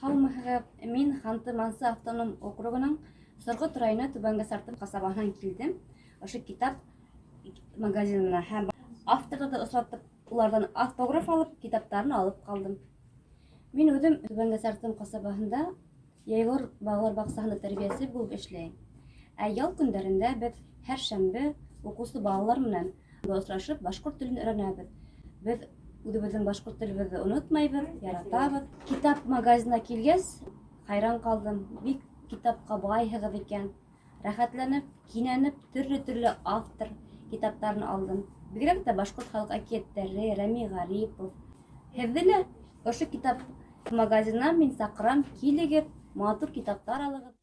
Һаумыһығыҙ, мин Ханты-Мансы автоном округының Сорғот районы Түбәнге Сартым ҡасабаһынан килдем. Ошо китап магазинына һәм авторҙарҙы осратып, уларҙан автограф алып, китаптарын алып ҡалдым. Мин үҙем Түбәнге Сартым ҡасабаһында Йәйғор балалар баҡсаһында тәрбиәсе булып эшләйем. Ә ял көндәрендә беҙ һәр шәмбе уҡыусы балалар менән осрашып, башҡорт телен өйрәнәбеҙ. Беҙ үҙебеҙҙең башҡорт телебеҙҙе онотмайбыҙ, яратабыҙ. Китап магазинына килгәс, хайран ҡалдым. Бик китапҡа байһығыҙ икән. Рәхәтләнеп, кинәнеп, төрлө автор китаптарын алдым. Бигерәк тә башҡорт халыҡ әкиәттәре, Рәми Ғарипов. Һеҙҙе лә ошо китап магазинына мин саҡырам, килегеҙ, матур китаптар алығыҙ.